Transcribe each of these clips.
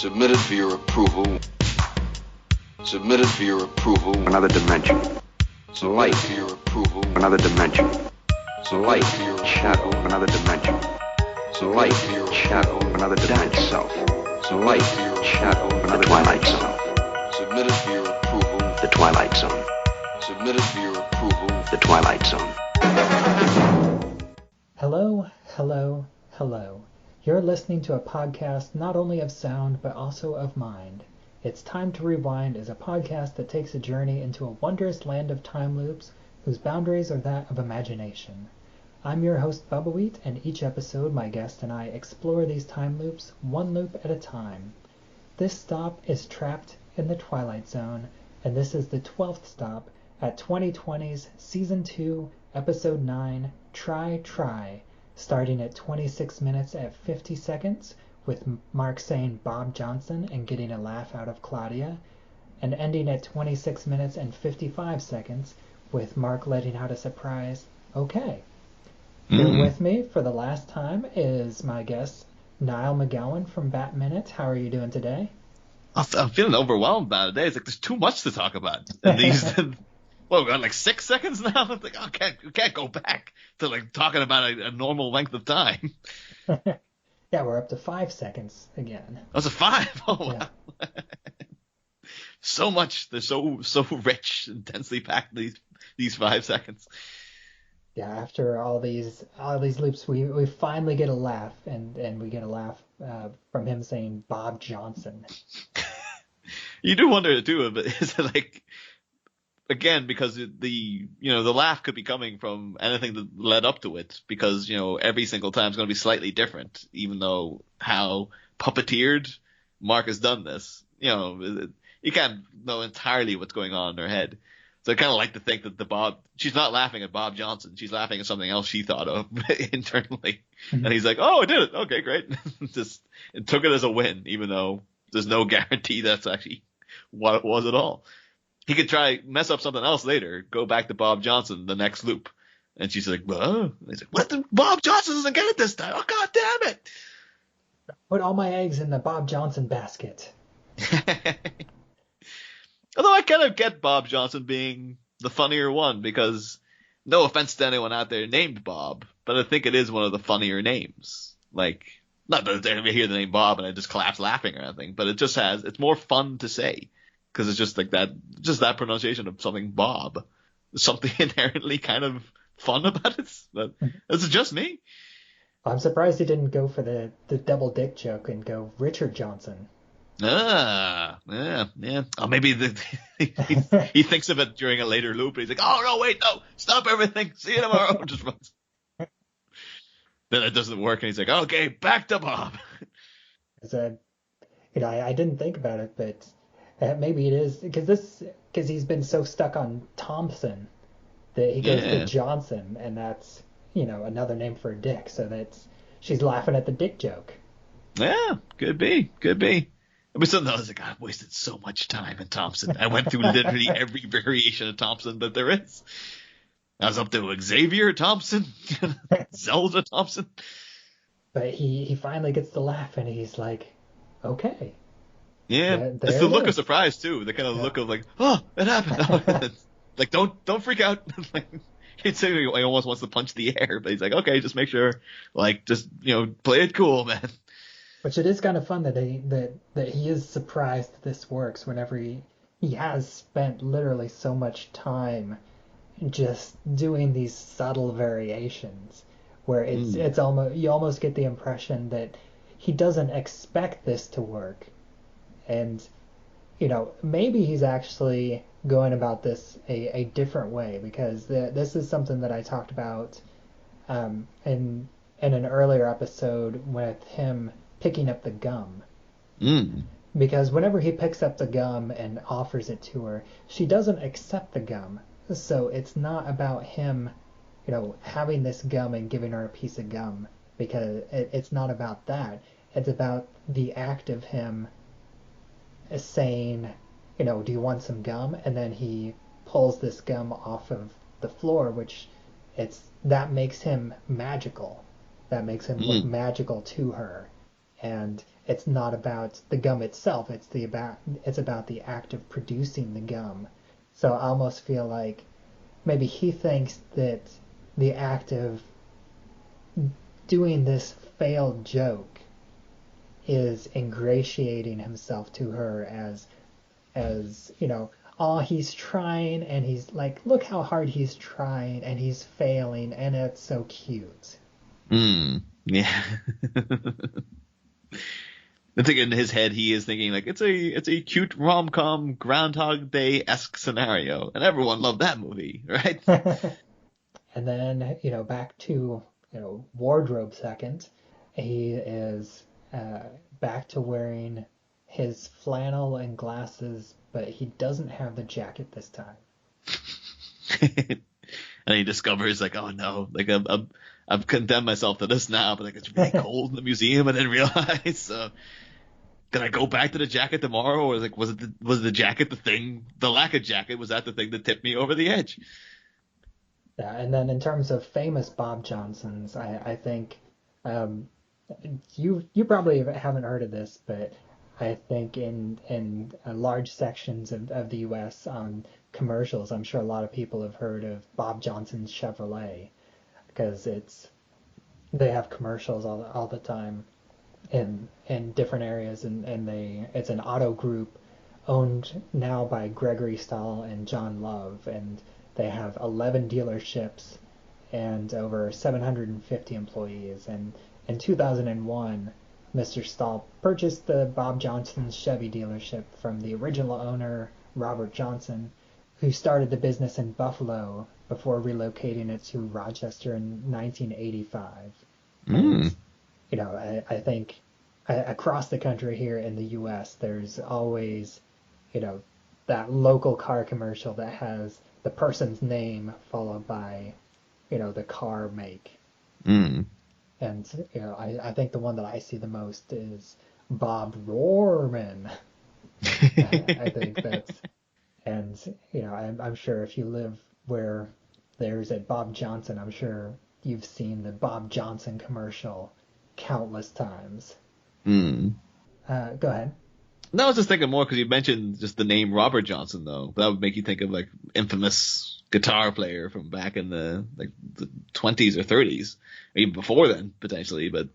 Submitted for your approval. Submitted for your approval. Another dimension. Submitted for your approval. Another dimension. Submitted for your Shadow. approval. Another dimension. Submitted for your Shadow. approval. Another dimension. Self. Submitted for your Shadow. approval. The Twilight Zone. Submitted for your approval. The Twilight Zone. Submitted for your approval. The Twilight Zone. Hello, hello, hello. You're listening to a podcast not only of sound, but also of mind. It's Time to Rewind is a podcast that takes a journey into a wondrous land of time loops whose boundaries are that of imagination. I'm your host, Bubbawheat, and each episode my guest and I explore these time loops one loop at a time. This stop is trapped in the Twilight Zone, and this is the 12th stop at 2020's Season 2, Episode 9, Try, starting at 26 minutes at 50 seconds, with Mark saying Bob Johnson and getting a laugh out of Claudia, and ending at 26 minutes and 55 seconds, with Mark letting out a surprise, okay. Here with me for the last time is my guest, Niall McGowan from Batminute. How are you doing today? I'm feeling overwhelmed about it today. It's like there's too much to talk about. And these, we got like 6 seconds now. It's like, we can't go back to like talking about a normal length of time. Yeah, we're up to 5 seconds again. That's a 5. Oh wow. Yeah. So much. They're so rich, intensely packed these 5 seconds. Yeah, after all these loops, we finally get a laugh, and we get a laugh from him saying Bob Johnson. You do wonder too, but is it like, again, because the laugh could be coming from anything that led up to it, because every single time is going to be slightly different, even though how puppeteered Mark has done this. You can't know entirely what's going on in her head. So I kind of like to think that she's not laughing at Bob Johnson. She's laughing at something else she thought of internally. Mm-hmm. And he's like, oh, I did it. Okay, great. It took it as a win, even though there's no guarantee that's actually what it was at all. He could try mess up something else later, go back to Bob Johnson, the next loop. And she's like, well, and he's like, what? Bob Johnson doesn't get it this time. Oh, God damn it. Put all my eggs in the Bob Johnson basket. Although I kind of get Bob Johnson being the funnier one, because no offense to anyone out there named Bob, but I think it is one of the funnier names. Like, not that I hear the name Bob and I just collapse laughing or anything, but it's more fun to say, because it's just like that pronunciation of something Bob. There's something inherently kind of fun about it. But is it just me? I'm surprised he didn't go for the double dick joke and go Richard Johnson. Yeah. Oh, maybe he thinks of it during a later loop. And he's like, "Oh no, wait, no, stop everything. See you tomorrow." Just runs. Then it doesn't work, and he's like, "Okay, back to Bob." I didn't think about it, but maybe it is because he's been so stuck on Thompson that he goes to Johnson, and that's another name for a dick. So she's laughing at the dick joke. Yeah, could be. But sometimes I was like, I've wasted so much time in Thompson. I went through literally every variation of Thompson that there is. I was up to Xavier Thompson, Zelda Thompson. But he finally gets the laugh, and he's like, okay. Yeah, it's the look of surprise, too. The kind of look of like, oh, it happened. Like, don't freak out. Like, he'd say he almost wants to punch the air, but he's like, okay, just make sure, like, just, play it cool, man. Which it is kind of fun that he is surprised that this works whenever he has spent literally so much time just doing these subtle variations where it's almost, you almost get the impression that he doesn't expect this to work, and maybe he's actually going about this a different way, because this is something that I talked about in an earlier episode with him picking up the gum. Because whenever he picks up the gum and offers it to her, she doesn't accept the gum. So it's not about him, having this gum and giving her a piece of gum, because it's not about that. It's about the act of him saying, do you want some gum? And then he pulls this gum off of the floor, which that makes him magical. That makes him look magical to her. And it's not about the gum itself. It's about the act of producing the gum. So I almost feel like maybe he thinks that the act of doing this failed joke is ingratiating himself to her as oh, he's trying, and he's like, look how hard he's trying, and he's failing, and it's so cute. Yeah. I think in his head he is thinking like it's a cute rom-com Groundhog Day-esque scenario, and everyone loved that movie, right? And then back to wardrobe second, he is back to wearing his flannel and glasses, but he doesn't have the jacket this time. And he discovers like, oh no, like I've condemned myself to this now, but like it's really cold in the museum. I didn't realize. So did I go back to the jacket tomorrow, or like was the jacket the thing? The lack of jacket, was that the thing that tipped me over the edge? Yeah, and then in terms of famous Bob Johnsons, I think you probably haven't heard of this, but I think in large sections of the U.S. on commercials, I'm sure a lot of people have heard of Bob Johnson's Chevrolet, because they have commercials all the time in different areas, and it's an auto group owned now by Gregory Stahl and John Love, and they have 11 dealerships and over 750 employees. And in 2001, Mr. Stahl purchased the Bob Johnson's Chevy dealership from the original owner, Robert Johnson, who started the business in Buffalo before relocating it to Rochester in 1985. And, I think across the country here in the U.S., there's always, that local car commercial that has the person's name followed by, the car make. And, I think the one that I see the most is Bob Rohrman. I think that's, and, I'm sure if you live where there's a Bob Johnson, I'm sure you've seen the Bob Johnson commercial countless times. Go ahead. No, I was just thinking more because you mentioned just the name Robert Johnson, though. That would make you think of like infamous guitar player from back in the 20s or 30s, or even before then potentially. But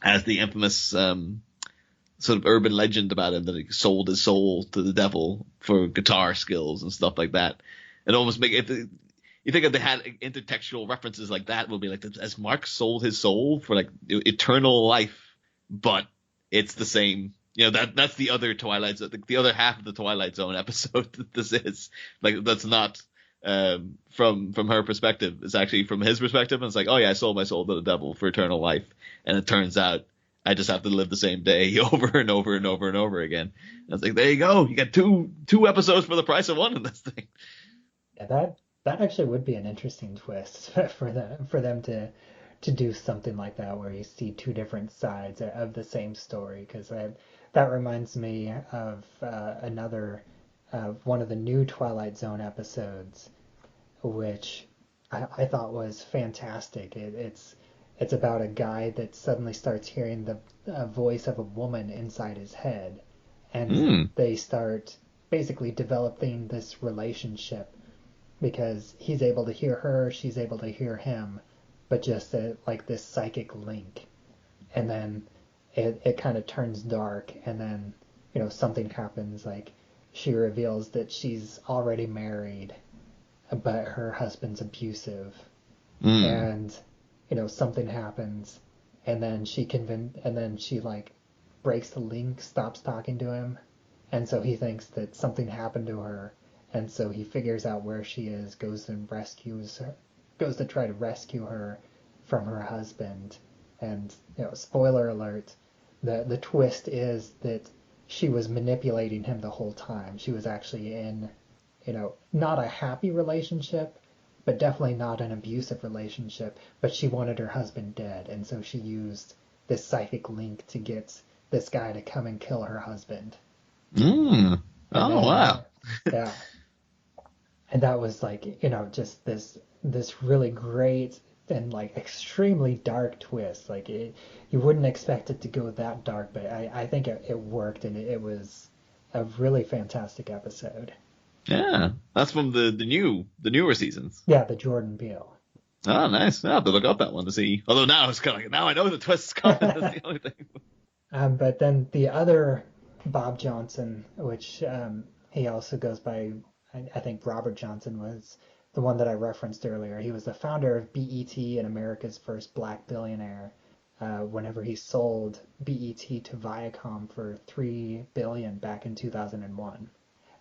as the infamous sort of urban legend about him that he sold his soul to the devil for guitar skills and stuff like that. It almost make it. You think if they had intertextual references like that, would be like, as Mark sold his soul for like eternal life, but it's the same. That's the other Twilight Zone, the other half of the Twilight Zone episode that this is. Like, that's not from her perspective. It's actually from his perspective. And it's like, oh yeah, I sold my soul to the devil for eternal life. And it turns out I just have to live the same day over and over and over and over again. And it's like, there you go. You got two episodes for the price of one in this thing. Yeah, that actually would be an interesting twist for them to do something like that, where you see two different sides of the same story, because that reminds me of another one of the new Twilight Zone episodes, which I thought was fantastic. It's about a guy that suddenly starts hearing the voice of a woman inside his head, and they start basically developing this relationship, because he's able to hear her, she's able to hear him, but just like this psychic link. And then it kind of turns dark, and then something happens, like she reveals that she's already married, but her husband's abusive. And something happens, and then she like breaks the link, stops talking to him, and so he thinks that something happened to her, and so he figures out where she is, goes to try to rescue her from her husband. And spoiler alert, the twist is that she was manipulating him the whole time. She was actually in not a happy relationship, but definitely not an abusive relationship, but she wanted her husband dead, and so she used this psychic link to get this guy to come and kill her husband. Wow. Yeah. And that was like, just this really great and like extremely dark twist. Like you wouldn't expect it to go that dark, but I think it worked, and it was a really fantastic episode. Yeah, that's from the newer seasons. Yeah, the Jordan Peele. Oh, nice. I'll have to look up that one to see. Although now it's kind of like, now I know the twist's coming. That's the only thing. But then the other Bob Johnson, which he also goes by, I think Robert Johnson was the one that I referenced earlier. He was the founder of BET and America's first black billionaire. Whenever he sold BET to Viacom for $3 billion back in 2001.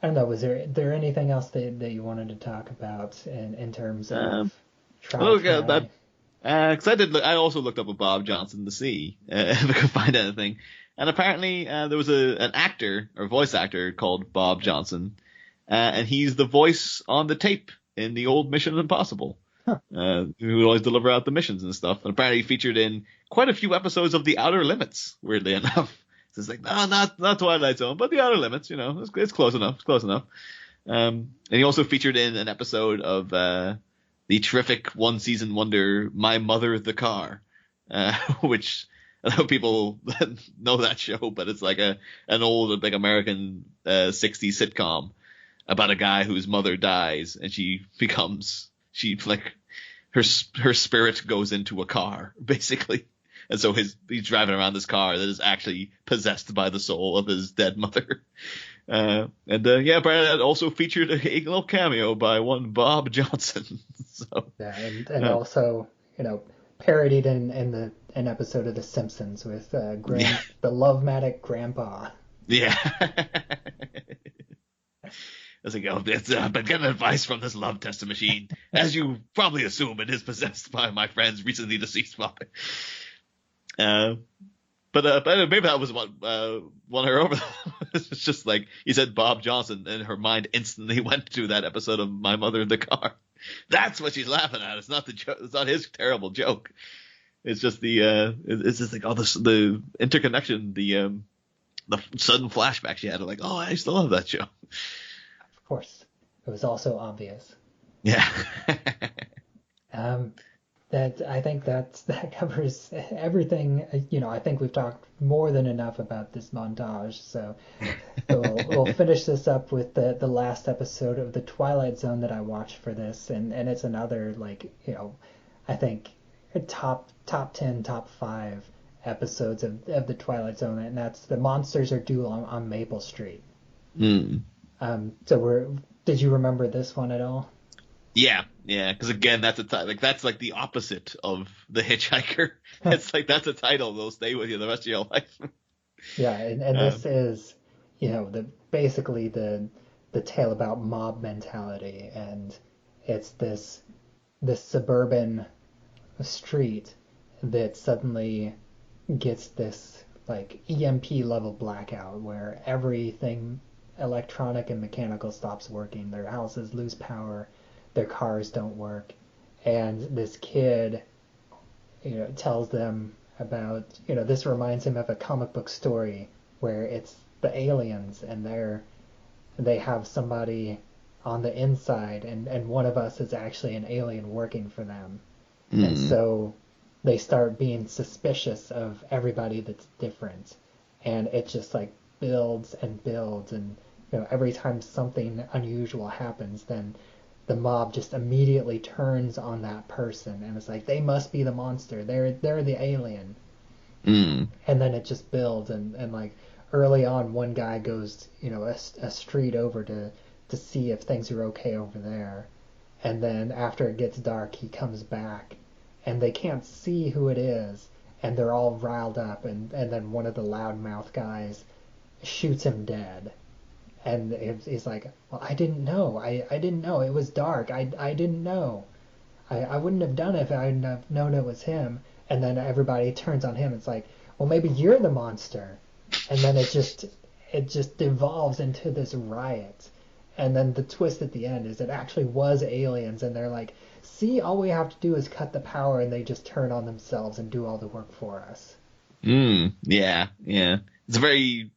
I don't know. Was there anything else that you wanted to talk about in terms of? Because I also looked up a Bob Johnson to see if I could find anything, and apparently there was an actor or voice actor called Bob Johnson, and he's the voice on the tape in the old Mission Impossible, who would always deliver out the missions and stuff. And apparently he featured in quite a few episodes of The Outer Limits, weirdly enough. So it's like, no, not Twilight Zone, but The Outer Limits, it's close enough. It's close enough. And he also featured in an episode of the terrific one-season wonder My Mother the Car, which I know people know that show, but it's like an old big American 60s sitcom about a guy whose mother dies, and her spirit goes into a car, basically. And so he's driving around this car that is actually possessed by the soul of his dead mother. But it also featured a little cameo by one Bob Johnson. So yeah, and also, parodied in an episode of The Simpsons with the Love-matic Grandpa. Yeah. As I go, I've been getting advice from this love testing machine. As you probably assume, it is possessed by my friend's recently deceased father. But maybe that was what won her over. It's just like you said, Bob Johnson, and her mind instantly went to that episode of My Mother in the Car. That's what she's laughing at. It's not the joke. It's not his terrible joke. It's just it's just like all the interconnection, the sudden flashback she had. Like, oh, I used to love that show. Of course, it was also obvious. Yeah. I think that covers everything. I think we've talked more than enough about this montage, so we'll finish this up with the last episode of the Twilight Zone that I watched for this, and it's another I think top 10, top 5 episodes of the Twilight Zone, and that's The Monsters Are Due on Maple Street. Did you remember this one at all? Yeah, because again, that's that's like the opposite of The Hitchhiker. It's like that's a title that'll stay with you the rest of your life. Yeah, and this is, basically the tale about mob mentality, and it's this suburban street that suddenly gets this EMP level blackout where everything electronic and mechanical stops working. Their houses lose power. Their cars don't work, and this kid, tells them about, this reminds him of a comic book story where it's the aliens, and they have somebody on the inside, and one of us is actually an alien working for them. And so they start being suspicious of everybody that's different, and it just builds and builds, and every time something unusual happens, then the mob just immediately turns on that person, and it's like, they must be the monster, they're the alien. And then it just builds, and early on, one guy goes a street over to see if things are okay over there, and then after it gets dark, he comes back, and they can't see who it is, and they're all riled up, and then one of the loudmouth guys shoots him dead. And he's like, well, I didn't know. I didn't know. It was dark. I didn't know. I wouldn't have done it if I hadn't have known it was him. And then everybody turns on him. It's like, well, maybe you're the monster. And then it just devolves into this riot. And then the twist at the end is it actually was aliens. And they're like, see, all we have to do is cut the power, and they just turn on themselves and do all the work for us. Yeah. It's a very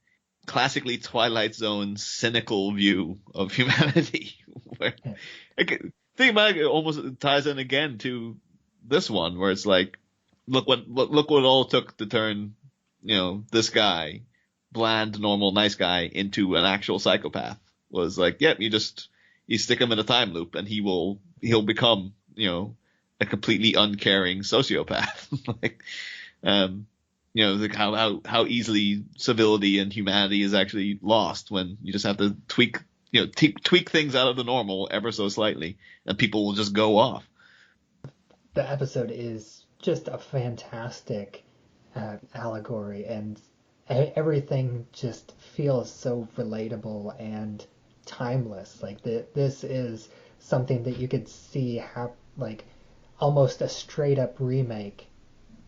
classically Twilight Zone cynical view of humanity. Where, think about it almost ties in again to this one, where it's like, look what all took to turn, this guy, bland, normal, nice guy, into an actual psychopath. Was like, yep, you stick him in a time loop and he'll become, a completely uncaring sociopath. Like, like how easily civility and humanity is actually lost when you just have to tweak things out of the normal ever so slightly, and people will just go off. The episode is just a fantastic allegory, and everything just feels so relatable and timeless. Like this is something that you could see like almost a straight up remake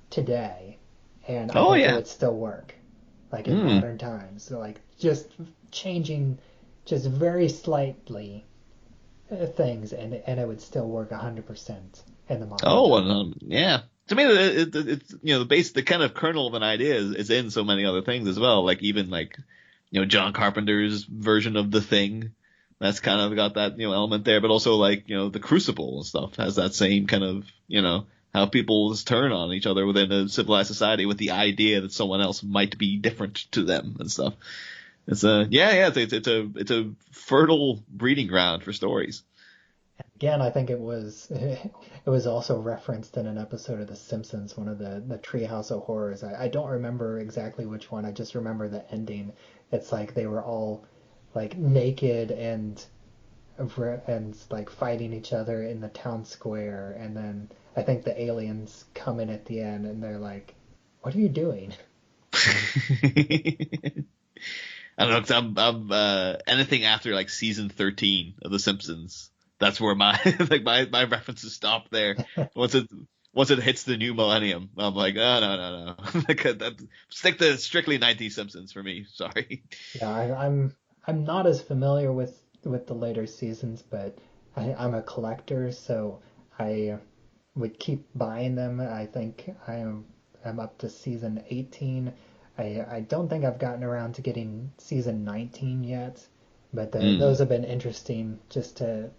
today, and I think it would still work, like in modern times. So like just changing just very slightly things, and it would still work 100% in the modern time. Yeah. To me, it's the kind of kernel of an idea is in so many other things as well. Like even like John Carpenter's version of The Thing, that's kind of got that element there. But also like The Crucible and stuff has that same kind of how people just turn on each other within a civilized society with the idea that someone else might be different to them and stuff. It's it's a fertile breeding ground for stories. Again, I think it was also referenced in an episode of The Simpsons, one of the Treehouse of Horrors. I don't remember exactly which one. I just remember the ending. It's like they were all like naked and like fighting each other in the town square, and then I think the aliens come in at the end and they're like, "What are you doing?" I don't know, 'cause I'm anything after like season 13 of The Simpsons. That's where my my references stop there. Once it hits the new millennium, I'm like, oh, no. Stick to strictly 90s Simpsons for me. Sorry. Yeah, I'm not as familiar with the later seasons, but I'm a collector, so I would keep buying them. I think I'm up to season 18. I don't think I've gotten around to getting season 19 yet, but those have been interesting just to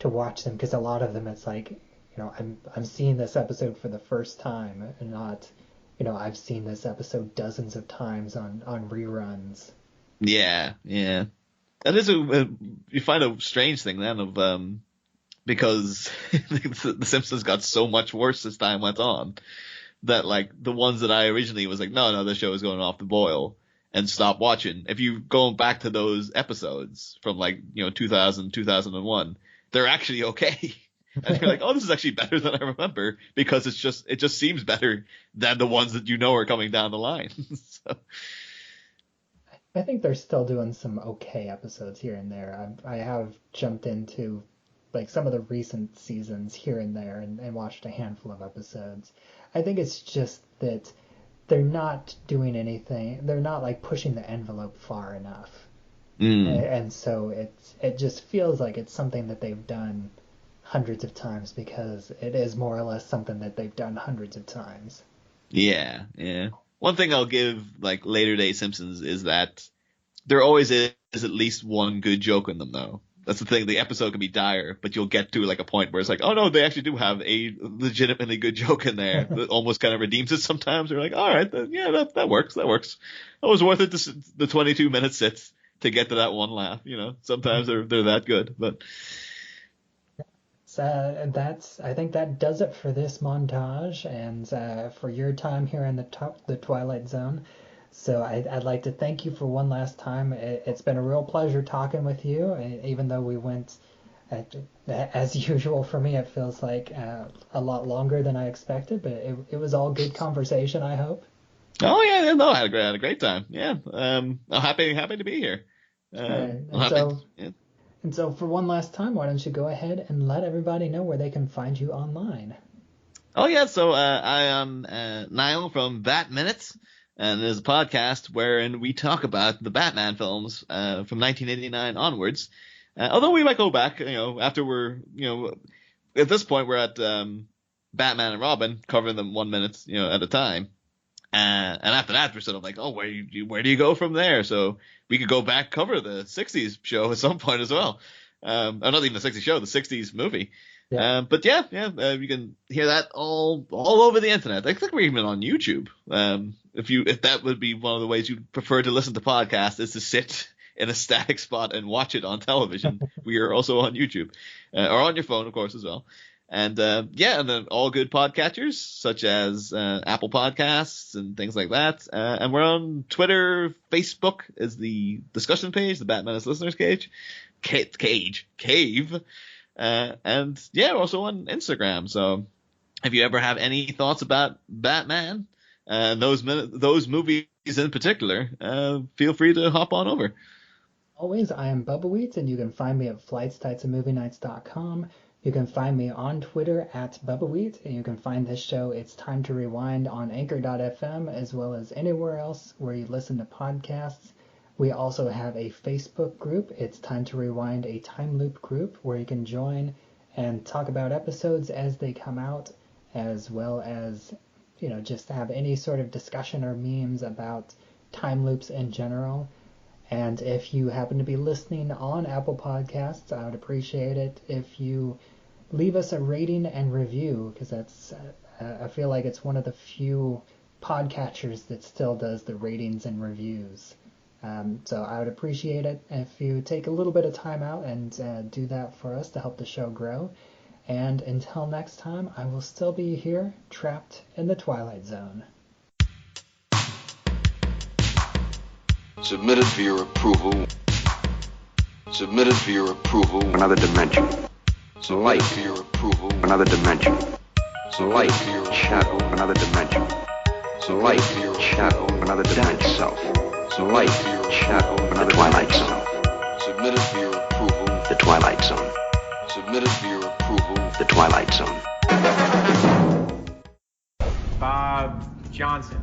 watch them, because a lot of them it's like, I'm seeing this episode for the first time, and not, I've seen this episode dozens of times on reruns. Yeah. That is you find a strange thing then of because The Simpsons got so much worse as time went on, that like the ones that I originally was like, no, the show is going off the boil, and stop watching. If you go back to those episodes from like 2000, 2001, they're actually okay. And you're like, oh, this is actually better than I remember, because it just seems better than the ones that are coming down the line. So. I think they're still doing some okay episodes here and there. I have jumped into like some of the recent seasons here and there and watched a handful of episodes. I think it's just that they're not doing anything. They're not like pushing the envelope far enough. And so it just feels like it's something that they've done hundreds of times, because it is more or less something that they've done hundreds of times. Yeah. One thing I'll give like later day Simpsons is that there always is at least one good joke in them, though. That's the thing. The episode can be dire, but you'll get to like a point where it's like, oh no, they actually do have a legitimately good joke in there that almost kind of redeems it sometimes. They're like, all right, that works. That was worth it. The 22 minute sits to get to that one laugh. Sometimes they're that good, but. So I think that does it for this montage, and for your time here in the Twilight Zone. So I'd like to thank you for one last time. It's been a real pleasure talking with you, even though we went, as usual for me, it feels like a lot longer than I expected, but it was all good conversation, I hope. Oh yeah, no, I had a great time. Yeah, I'm happy to be here. And so for one last time, why don't you go ahead and let everybody know where they can find you online? Oh yeah, so I am Niall from Batminute, and there's a podcast wherein we talk about the Batman films from 1989 onwards. Although we might go back, after we're, at this point we're at Batman and Robin, covering them 1 minute, at a time. And after that, we're sort of like, oh, where do you go from there? So we could go back, cover the 60s show at some point as well. Not even the 60s show, the 60s movie. Yeah. But yeah, you can hear that all over the internet. I think we're even on YouTube. If that would be one of the ways you prefer to listen to podcasts, is to sit in a static spot and watch it on television. We are also on YouTube, or on your phone, of course, as well. And and then all good podcatchers such as Apple Podcasts and things like that. And we're on Twitter, Facebook is the discussion page, the Batminute Listeners Cave. And we're also on Instagram. So if you ever have any thoughts about Batman and those movies in particular, feel free to hop on over. Always, I am Bubbawheat, and you can find me at flightstights@movienights.com. You can find me on Twitter at Bubbawheat, and you can find this show, It's Time to Rewind, on Anchor.fm, as well as anywhere else where you listen to podcasts. We also have a Facebook group, It's Time to Rewind, a time loop group, where you can join and talk about episodes as they come out, as well as, just have any sort of discussion or memes about time loops in general. And if you happen to be listening on Apple Podcasts, I would appreciate it if you leave us a rating and review, because that's I feel like it's one of the few podcatchers that still does the ratings and reviews. So I would appreciate it if you take a little bit of time out and do that for us to help the show grow. And until next time, I will still be here, trapped in the Twilight Zone. Submitted for your approval. Submitted for your approval. Another dimension. Submitted Light. for your approval. Another dimension. Submitted Light. for your Shadow. approval. Another dimension. Submitted Light. for your Shadow. approval. Another dimension. Self. Submitted Light. for your Shadow. approval. Another Twilight Zone. Submitted for your approval. The Twilight Zone. Submitted for your approval. The Twilight Zone. Bob Johnson.